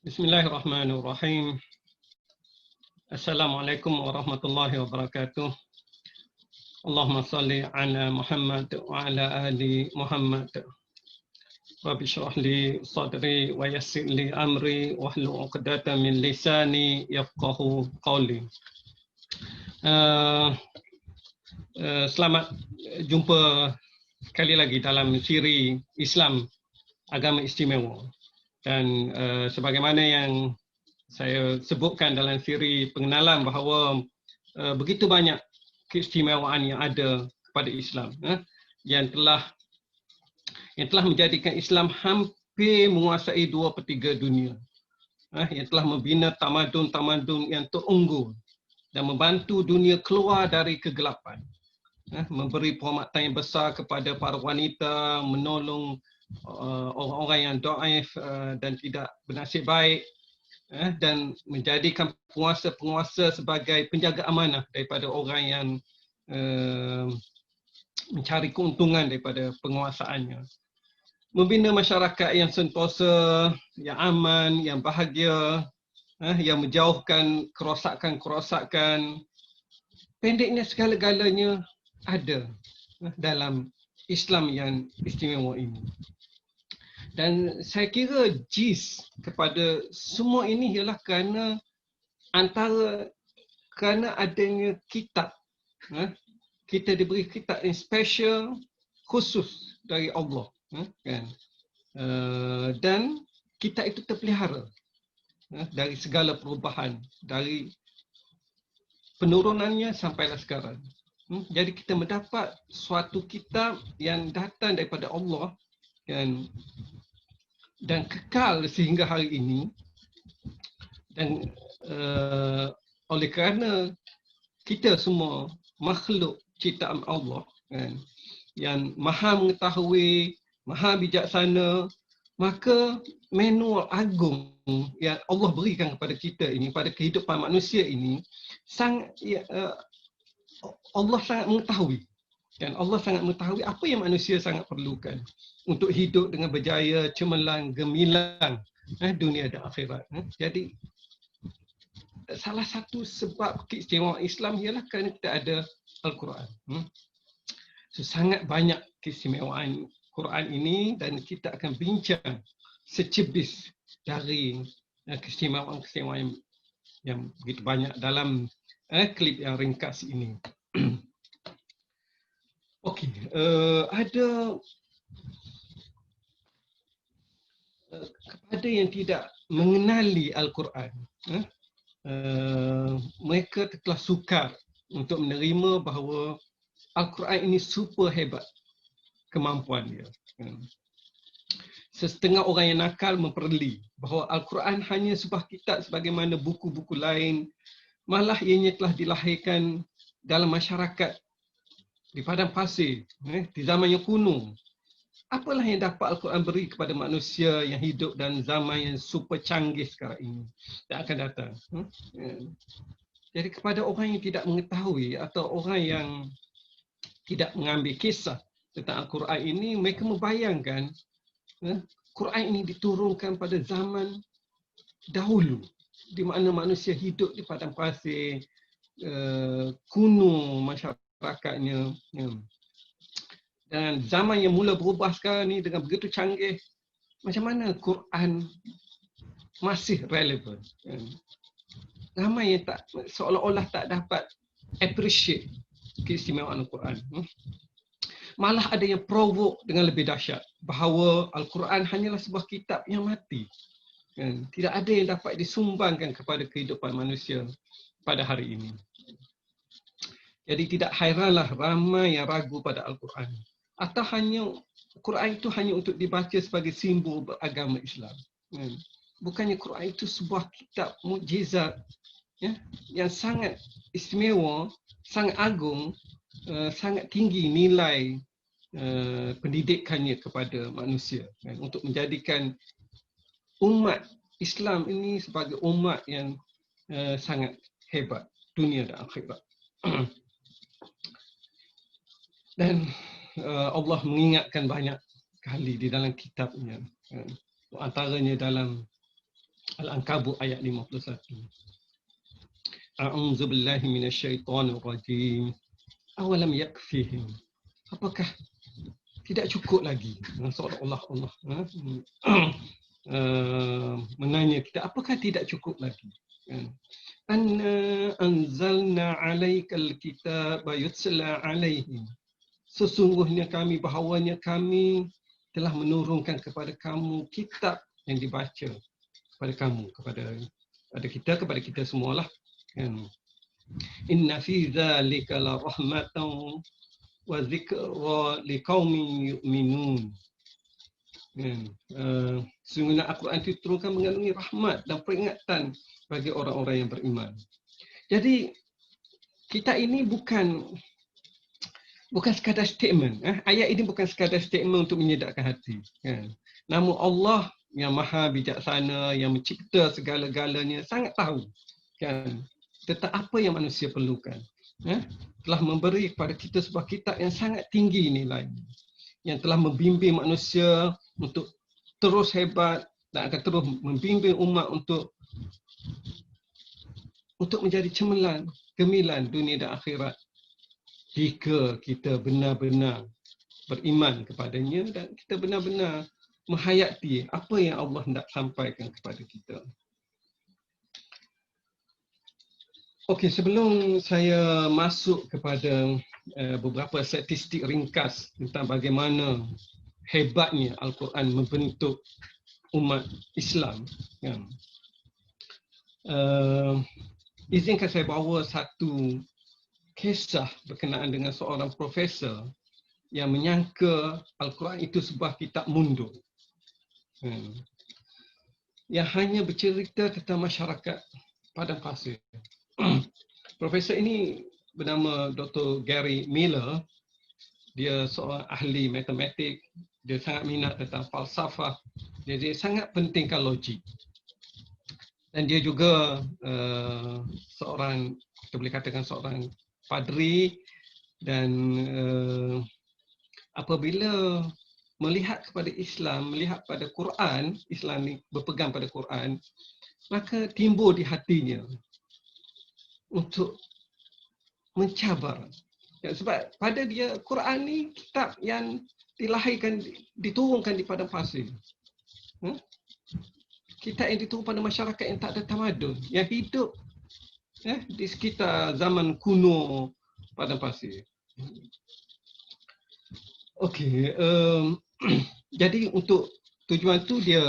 Bismillahirrahmanirrahim. Assalamualaikum warahmatullahi wabarakatuh. Allahumma salli ala Muhammad wa ala ali Muhammad. Rabbi shrah li sadri wa yassir li amri wahlul 'uqdatam min lisani yafqahu qawli. Selamat jumpa sekali lagi dalam siri Islam Agama Istimewa. Dan sebagaimana yang saya sebutkan dalam siri pengenalan bahawa begitu banyak keistimewaan yang ada kepada Islam yang telah menjadikan Islam hampir menguasai 2/3 dunia, yang telah membina tamadun-tamadun yang terunggul dan membantu dunia keluar dari kegelapan, memberi penghormatan yang besar kepada para wanita, menolong orang-orang yang dhaif dan tidak bernasib baik, dan menjadikan penguasa-penguasa sebagai penjaga amanah daripada orang yang mencari keuntungan daripada penguasaannya. Membina masyarakat yang sentosa, yang aman, yang bahagia, yang menjauhkan kerosakan-kerosakan. Pendeknya segala-galanya ada dalam Islam yang istimewa ini. Dan saya kira jis kepada semua ini ialah kerana adanya kitab. Kita diberi kitab yang special, khusus dari Allah. Dan kitab itu terpelihara dari segala perubahan, dari penurunannya sampailah sekarang. Jadi kita mendapat suatu kitab yang datang daripada Allah dan kekal sehingga hari ini. Dan oleh kerana kita semua makhluk ciptaan Allah yang maha mengetahui, maha bijaksana, maka manual agung yang Allah berikan kepada kita ini, pada kehidupan manusia ini, Allah sangat mengetahui. Dan Allah sangat mengetahui apa yang manusia sangat perlukan untuk hidup dengan berjaya, cemerlang, gemilang dunia dan akhirat. Jadi salah satu sebab keistimewaan Islam ialah kerana kita ada Al-Quran. So, sangat banyak keistimewaan Quran ini dan kita akan bincang secebis dari keistimewaan-keistimewaan yang begitu banyak dalam klip yang ringkas ini. Okey, ada kepada yang tidak mengenali Al-Quran, mereka telah sukar untuk menerima bahawa Al-Quran ini super hebat kemampuan dia. Setengah orang yang nakal memperli bahawa Al-Quran hanya sebuah kitab sebagaimana buku-buku lain, malah ianya telah dilahirkan dalam masyarakat di padang pasir, di zaman yang kuno. Apalah yang dapat Al-Quran beri kepada manusia yang hidup dalam zaman yang super canggih sekarang ini dan akan datang. Jadi kepada orang yang tidak mengetahui atau orang yang tidak mengambil kisah tentang Al-Quran ini, mereka membayangkan Quran ini diturunkan pada zaman dahulu di mana manusia hidup di padang pasir, kuno masyarakatnya. Dan zaman yang mula berubah sekarang ni dengan begitu canggih, macam mana Quran masih relevan? Ramai yang tak, seolah-olah tak dapat appreciate keistimewaan Al-Quran. Malah ada yang provoke dengan lebih dahsyat bahawa Al-Quran hanyalah sebuah kitab yang mati. Tidak ada yang dapat disumbangkan kepada kehidupan manusia pada hari ini. Jadi tidak hairanlah ramai yang ragu pada Al-Quran. Atau Quran itu hanya untuk dibaca sebagai simbol beragama Islam. Bukannya Quran itu sebuah kitab mukjizat yang sangat istimewa, sangat agung, sangat tinggi nilai pendidikannya kepada manusia, untuk menjadikan umat Islam ini sebagai umat yang sangat hebat dunia dan akhirat. Dan Allah mengingatkan banyak kali di dalam kitabnya, antaranya dalam Al-Ankabut ayat 51. A'udzu billahi minasyaitonir rajim. Awalam yakfihim. Apakah tidak cukup lagi? Seolah-olah Allah menanya kita, apakah tidak cukup lagi? Anna anzalna 'alaikal kitaba yutla 'alaihim. Sesungguhnya kami, bahawanya kami telah menurunkan kepada kamu kitab yang dibaca kepada kamu, kepada kita semualah. Inna fi dzalika la rahmatan wa dzikra liqaumin yu'minun. Sesungguhnya Al-Quran itu turunkan mengandungi rahmat dan peringatan bagi orang-orang yang beriman. Jadi kita ini bukan sekadar statement. Ayat ini bukan sekadar statement untuk menyedapkan hati. Namun Allah yang maha bijaksana, yang mencipta segala-galanya, sangat tahu tentang apa yang manusia perlukan. Telah memberi kepada kita sebuah kitab yang sangat tinggi nilai, yang telah membimbing manusia untuk terus hebat dan akan terus membimbing umat untuk menjadi cemerlang, gemilang dunia dan akhirat. Jika kita benar-benar beriman kepadanya dan kita benar-benar menghayati apa yang Allah hendak sampaikan kepada kita. Okey, sebelum saya masuk kepada beberapa statistik ringkas tentang bagaimana hebatnya Al-Quran membentuk umat Islam, izinkan saya bawa satu kisah berkenaan dengan seorang profesor yang menyangka Al-Quran itu sebuah kitab mundur, yang hanya bercerita tentang masyarakat padang pasir. Profesor ini bernama Dr. Gary Miller. Dia seorang ahli matematik. Dia sangat minat tentang falsafah. Dia sangat pentingkan logik. Dan dia juga seorang, kita boleh katakan seorang padri. Dan apabila melihat kepada Islam, melihat pada Quran, Islam ni berpegang pada Quran, maka timbul di hatinya untuk mencabar. Sebab pada dia, Quran ni kitab yang dilahirkan, diturunkan di padang pasir. Kitab yang diturunkan pada masyarakat yang tak ada tamadun, yang hidup di sekitar zaman kuno padang pasir. Okey, jadi untuk tujuan tu dia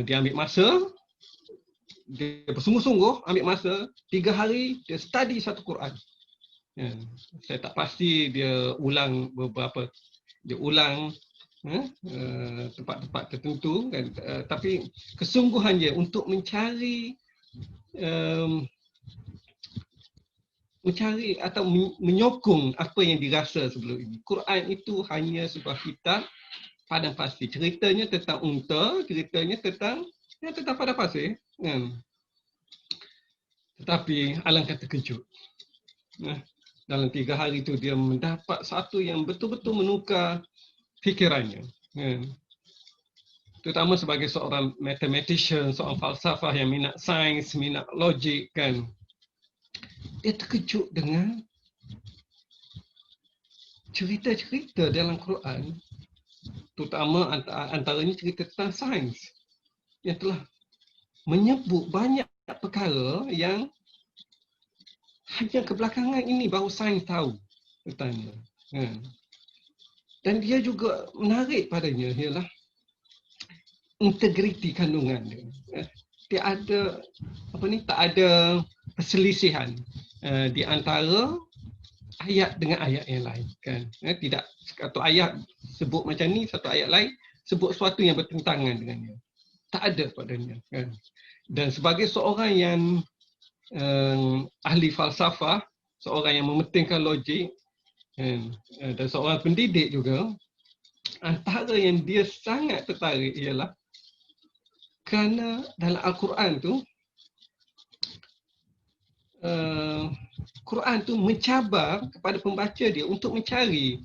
ambil masa, dia bersungguh-sungguh ambil masa 3 hari dia study satu Quran. Saya tak pasti dia ulang beberapa, dia ulang tempat-tempat tertentu kan, tapi kesungguhan dia untuk mencari atau menyokong apa yang dirasa sebelum ini. Quran itu hanya sebuah kitab padang pasir. Ceritanya tentang unta, ceritanya tentang padang pasir. Tetapi alangkah terkejut. Dalam 3 hari itu dia mendapat satu yang betul-betul menukar fikirannya. Terutama sebagai seorang mathematician, seorang falsafah yang minat sains, minat logik kan. Dia terkejut dengan cerita-cerita dalam Quran, terutama antaranya cerita tentang sains yang telah menyebut banyak perkara yang hanya kebelakangan ini baru sains tahu tentangnya. Dan dia juga menarik padanya ialah integriti kandungan dia. Dia ada tak ada perselisihan di antara ayat dengan ayat yang lain kan. Tidak satu ayat sebut macam ni, satu ayat lain sebut sesuatu yang bertentangan dengannya. Tak ada padanya kan. Dan sebagai seorang yang ahli falsafah, seorang yang mementingkan logik dan seorang pendidik juga, antara yang dia sangat tertarik ialah kerana dalam Al-Quran tu, Quran tu mencabar kepada pembaca dia untuk mencari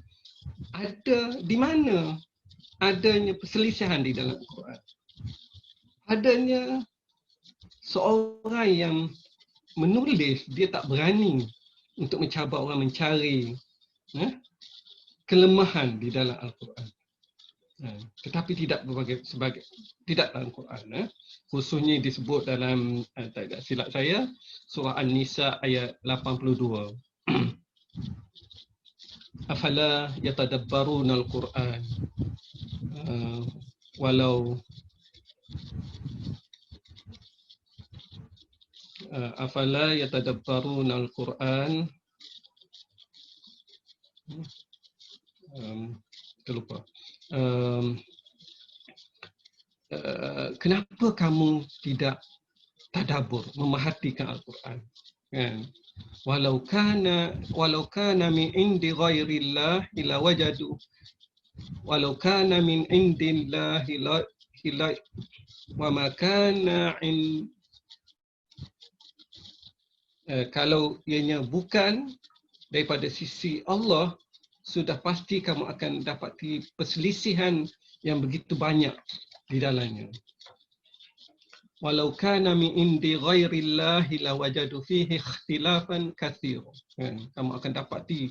ada di mana adanya perselisihan di dalam Al-Quran. adanya seorang yang menulis, dia tak berani untuk mencabar orang mencari kelemahan di dalam Al-Quran. Tetapi tidak tidak dalam Quran. Khususnya disebut dalam, tak silap saya, surah An-Nisa ayat 82. Afala yatadabbaruna al-Quran walau afala yatadabbaruna al-Quran terlupa. Kenapa kamu tidak tadabbur, memerhatikan Al-Quran? Kan? Walau kana min indi ghairillah ila wajadu walau kana min indillahi la wa ma kana kalau ianya bukan daripada sisi Allah, sudah pasti kamu akan dapati perselisihan yang begitu banyak di dalamnya. Walau kana min indi ghairillahi lawajadu fihi ikhtilafan katsira. Kamu akan dapati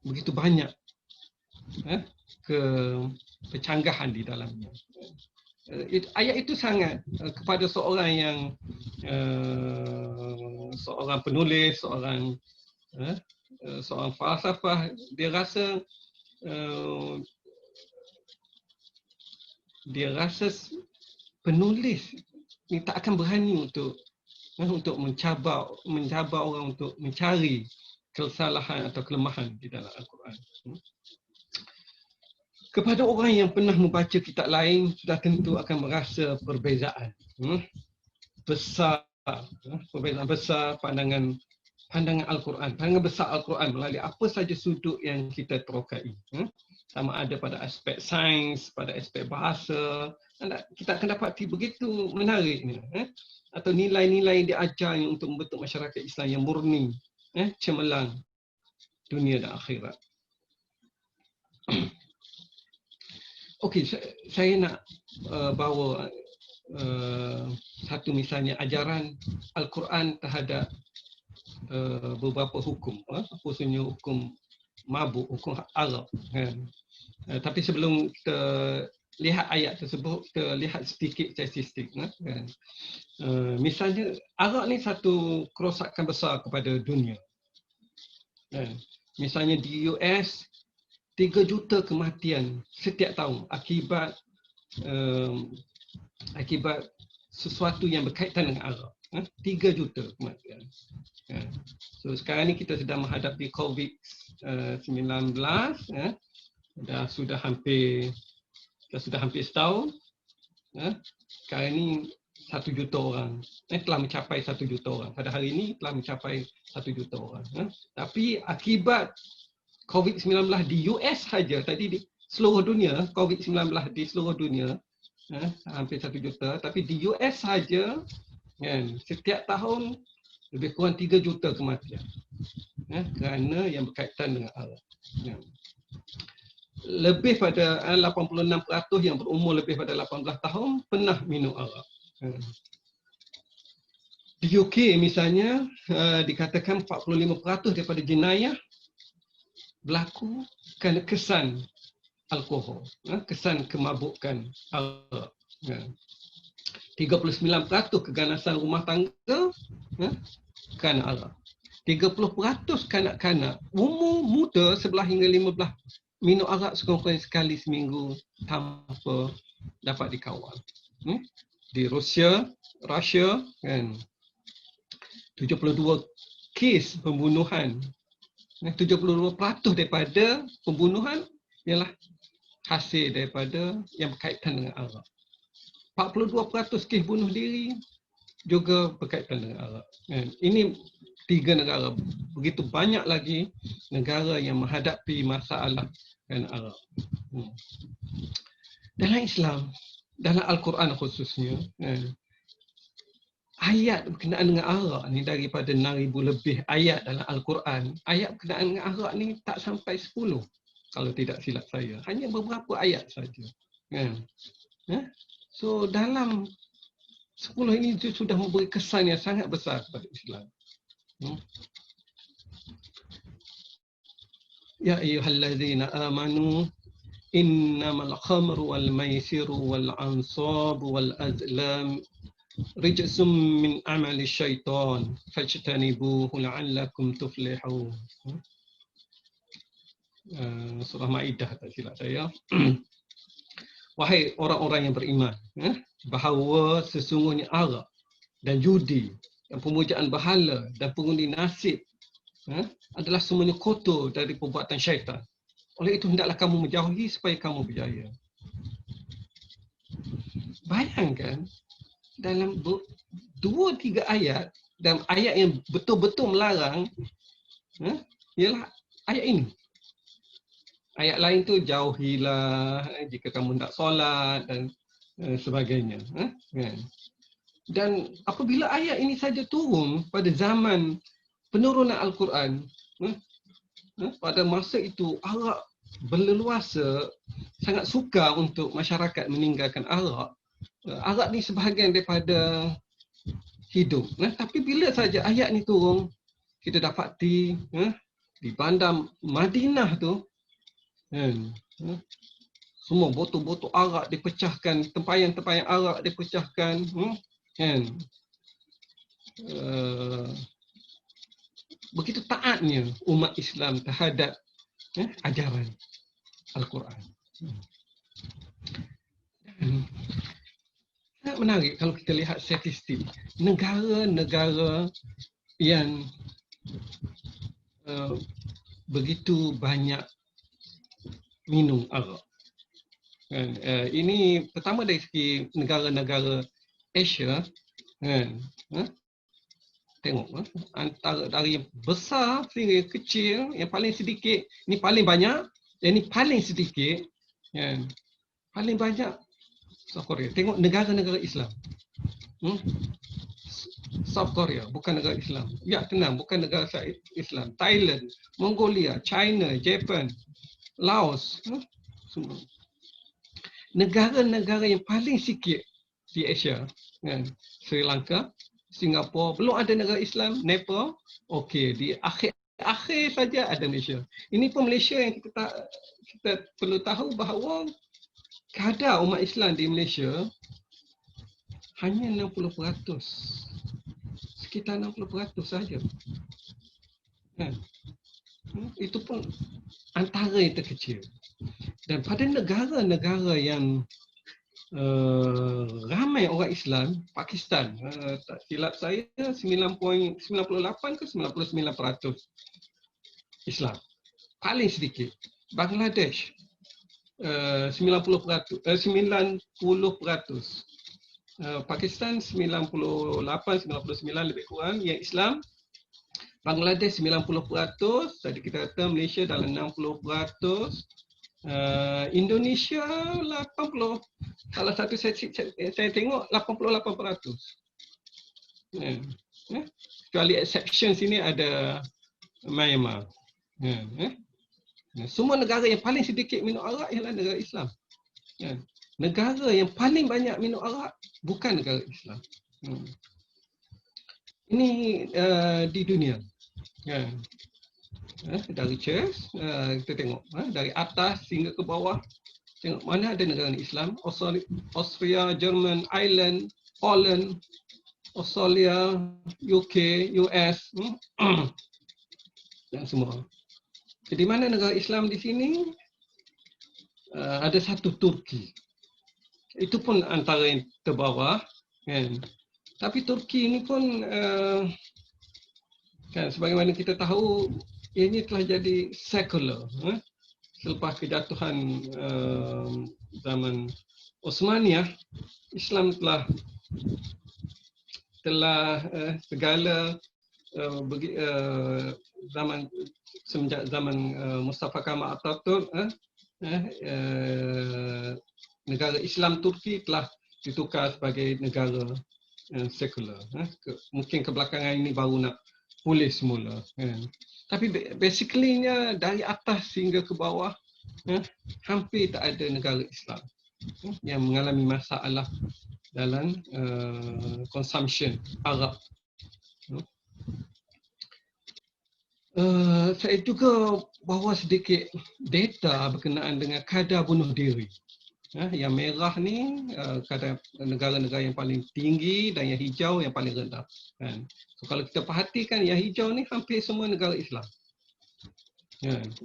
begitu banyak kecanggahan di dalamnya. Ayat itu sangat kepada seorang yang seorang penulis, seorang falsafah, dia rasa penulis ni tak akan berani untuk mencabar orang untuk mencari kesalahan atau kelemahan di dalam Al-Quran. Kepada orang yang pernah membaca kitab lain, sudah tentu akan merasa perbezaan besar, perbezaan besar pandangan Al-Quran, pandangan besar Al-Quran melalui apa saja sudut yang kita terokai. Sama ada pada aspek sains, pada aspek bahasa, kita akan dapati begitu menariknya. Atau nilai-nilai yang diajarnya untuk membentuk masyarakat Islam yang murni, cemerlang dunia dan akhirat. Okey, saya nak bawa satu misalnya ajaran Al-Quran terhadap beberapa hukum, khususnya hukum mabuk, hukum arak. Tapi sebelum kita lihat ayat tersebut, kita lihat sedikit statistik. Misalnya, arak ni satu kerosakan besar kepada dunia. Misalnya di US, 3 juta kematian setiap tahun akibat sesuatu yang berkaitan dengan arak. 3 juta kematian. So sekarang ni kita sedang menghadapi COVID-19, sudah hampir setahun. Sekarang ni 1 juta orang telah mencapai 1 juta orang. Pada hari ini telah mencapai 1 juta orang. Tapi akibat COVID-19 di US saja, tadi di seluruh dunia, COVID-19 di seluruh dunia hampir 1 juta, tapi di US saja setiap tahun lebih kurang 3 juta kematian kerana yang berkaitan dengan arak. Lebih pada 86% yang berumur lebih pada 18 tahun pernah minum arak. Di UK misalnya, dikatakan 45% daripada jenayah berlaku kerana kesan alkohol, kesan kemabukan arak. 39% keganasan rumah tangga kerana arak. 30% kanak-kanak umur muda 11 hingga 15 minum arak sekurang-kurangnya sekali seminggu tanpa dapat dikawal. Di Rusia kan, 72 kes pembunuhan. 72% daripada pembunuhan ialah hasil daripada yang berkaitan dengan arak. 42% kes bunuh diri juga berkaitan dengan arak. Ini 3 negara. Begitu banyak lagi negara yang menghadapi masalah dengan arak. Dalam Islam, dalam Al-Quran khususnya, ayat berkenaan dengan arak ni daripada 6,000 lebih ayat dalam Al-Quran, ayat berkenaan dengan arak ni tak sampai 10 kalau tidak silap saya. Hanya beberapa ayat saja. So dalam 10 ini sudah memberi kesan yang sangat besar pada Islam. Ya ayyuhallazina amanu innamal khamru wal maisiru wal ansabu wal azlam rijsum min amali syaitan fajtanibuhu la'allakum tuflihun. Surah Maidah tak silap saya. Wahai orang-orang yang beriman, bahawa sesungguhnya arak dan judi dan pemujaan berhala dan pengundi nasib adalah semuanya kotor dari perbuatan syaitan. Oleh itu hendaklah kamu menjauhi supaya kamu berjaya. Bayangkan dalam 2-3 ayat, dalam ayat yang betul-betul melarang, ialah ayat ini. Ayat lain tu jauhilah jika kamu tak solat dan sebagainya. Dan apabila ayat ini saja turun pada zaman penurunan Al-Quran, pada masa itu arak berleluasa, sangat sukar untuk masyarakat meninggalkan arak. Arak ni sebahagian daripada hidup. Tapi bila saja ayat ni turun, kita dapati di bandar Madinah tu, semua botol-botol arak dipecahkan, tempayan-tempayan arak dipecahkan, begitu taatnya umat Islam terhadap ajaran Al-Quran. Sangat menarik kalau kita lihat statistik negara-negara yang begitu banyak minum arak. Ini pertama dari segi negara-negara Asia, tengok antara dari yang besar sehingga yang kecil, yang paling sedikit, ni paling banyak, yang ni paling sedikit, paling banyak South Korea. Tengok negara-negara Islam. South Korea bukan negara Islam. Ya, tenang, bukan negara Islam. Thailand, Mongolia, China, Japan, Laos, semua. Negara-negara yang paling sikit di Asia, Sri Lanka, Singapura, belum ada negara Islam, Nepal, okey, di akhir saja ada Malaysia. Ini pun Malaysia yang kita perlu tahu bahawa kadar umat Islam di Malaysia hanya 60%. Sekitar 60% saja. Itu pun antara yang terkecil. Dan pada negara-negara yang ramai orang Islam, Pakistan, tak silap saya 9.98 ke 99% Islam. Paling sedikit. Bangladesh 90%. Pakistan 98-99 lebih kurang yang Islam. Bangladesh 90%, tadi kita kata Malaysia dalam 60%, Indonesia 80%. Salah satu saya tengok 88%. Kecuali exception sini ada Myanmar. Semua negara yang paling sedikit minum arak ialah negara Islam. Negara yang paling banyak minum arak bukan negara Islam. Ini di dunia. Dari chess, kita tengok dari atas hingga ke bawah, tengok mana ada negara Islam. Austria, Jerman, Ireland, Holland, Australia, UK, US, dan semua. Jadi mana negara Islam di sini? Ada satu Turki. Itu pun antara yang terbawah, kan. Tapi Turki ini pun kan, sebagaimana kita tahu, ini telah jadi sekular. Selepas kejatuhan zaman Osmaniyah, Islam telah segala zaman semenjak zaman Mustafa Kemal Atatürk, negara Islam Turki telah ditukar sebagai negara sekular. Mungkin kebelakangan ini baru nak pulih semula. Tapi basically-nya dari atas hingga ke bawah, hampir tak ada negara Islam yang mengalami masalah dalam consumption Arab. Saya juga bawa sedikit data berkenaan dengan kadar bunuh diri. Yang merah ni kadar negara-negara yang paling tinggi dan yang hijau yang paling rendah. Kan? So, kalau kita perhatikan yang hijau ni hampir semua negara Islam.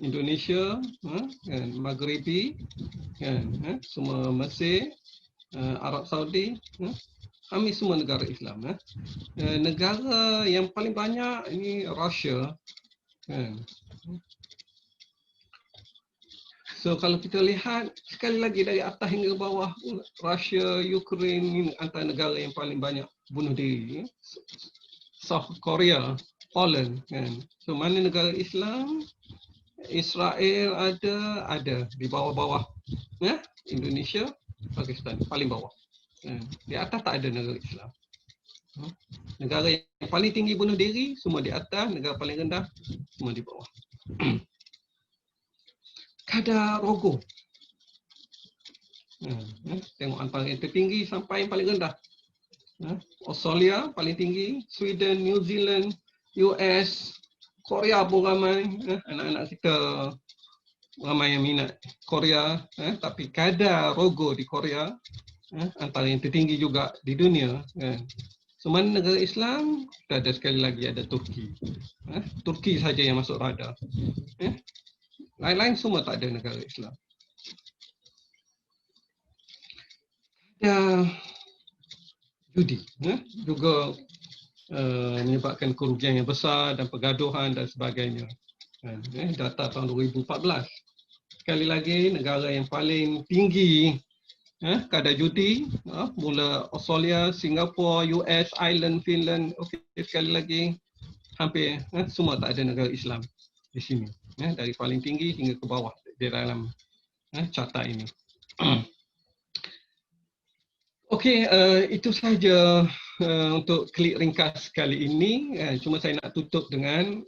Indonesia, Maghribi, semua Mesir, Arab Saudi, hampir semua negara Islam. Negara yang paling banyak ini Russia. So kalau kita lihat sekali lagi dari atas hingga bawah, Russia, Ukraine ini antara negara yang paling banyak bunuh diri. South Korea, Poland, kan. So mana negara Islam? Israel ada di bawah-bawah. Indonesia, Pakistan paling bawah. Di atas tak ada negara Islam. Negara yang paling tinggi bunuh diri semua di atas, negara paling rendah semua di bawah. Kadar rogo. Tengok antara yang tertinggi sampai yang paling rendah. Australia paling tinggi, Sweden, New Zealand, US, Korea pun ramai. Anak-anak kita ramai yang minat Korea. Tapi kadar rogo di Korea antara yang tertinggi juga di dunia. So mana negara Islam? Kita ada sekali lagi ada Turki. Turki saja yang masuk radar. Lain-lain semua tak ada negara Islam. Judi juga menyebabkan kerugian yang besar dan pergaduhan dan sebagainya. Data tahun 2014. Sekali lagi negara yang paling tinggi kadar judi mula Australia, Singapura, US, Ireland, Finland. Okey, sekali lagi hampir semua tak ada negara Islam di sini. Dari paling tinggi hingga ke bawah di dalam carta ini. Okey, itu sahaja untuk klik ringkas kali ini. Cuma saya nak tutup dengan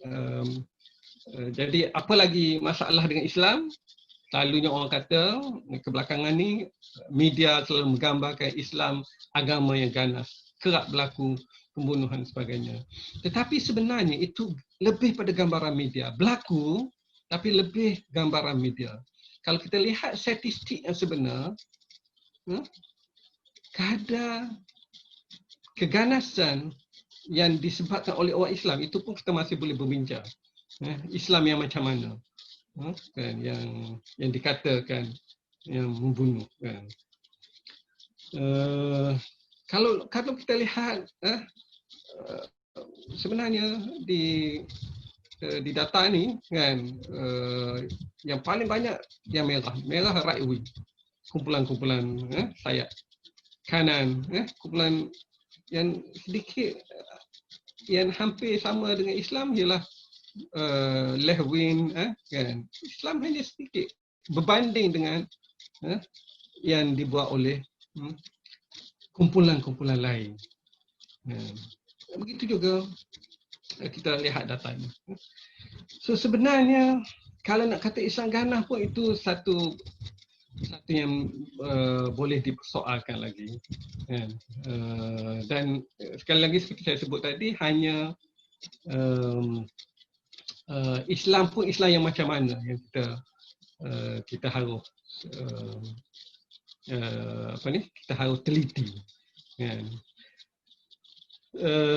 jadi apa lagi masalah dengan Islam? Selalunya orang kata kebelakangan ni media selalu menggambarkan Islam agama yang ganas, kerap berlaku pembunuhan sebagainya. Tetapi sebenarnya itu lebih pada gambaran media. Berlaku tapi lebih gambaran media. Kalau kita lihat statistik yang sebenar, kadar keganasan yang disebabkan oleh orang Islam itu pun kita masih boleh berbincang. Islam yang macam mana? Kan, yang dikatakan yang membunuh. Kan. Kalau kita lihat sebenarnya di data ni kan yang paling banyak yang merah right wing, kumpulan-kumpulan sayap kanan, kumpulan yang sedikit yang hampir sama dengan Islam ialah left wing, kan. Islam hanya sedikit berbanding dengan yang dibuat oleh kumpulan-kumpulan lain. Begitu juga kita lihat data ini. So sebenarnya kalau nak kata Islam ganas pun itu satu yang boleh dipersoalkan lagi. Dan sekali lagi seperti saya sebut tadi, hanya Islam pun Islam yang macam mana yang kita harus kita harus teliti.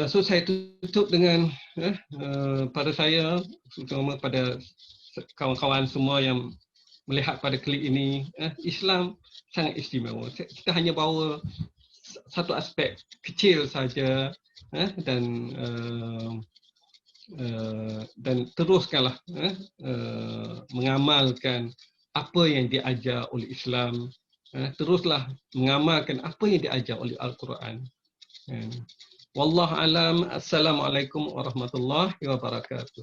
So saya tutup dengan pada saya, terutama pada kawan-kawan semua yang melihat pada klip ini, Islam sangat istimewa. Kita hanya bawa satu aspek kecil saja dan teruskanlah mengamalkan apa yang diajar oleh Islam, teruslah mengamalkan apa yang diajar oleh Al-Quran. Wallahu alam. Assalamualaikum warahmatullahi wabarakatuh.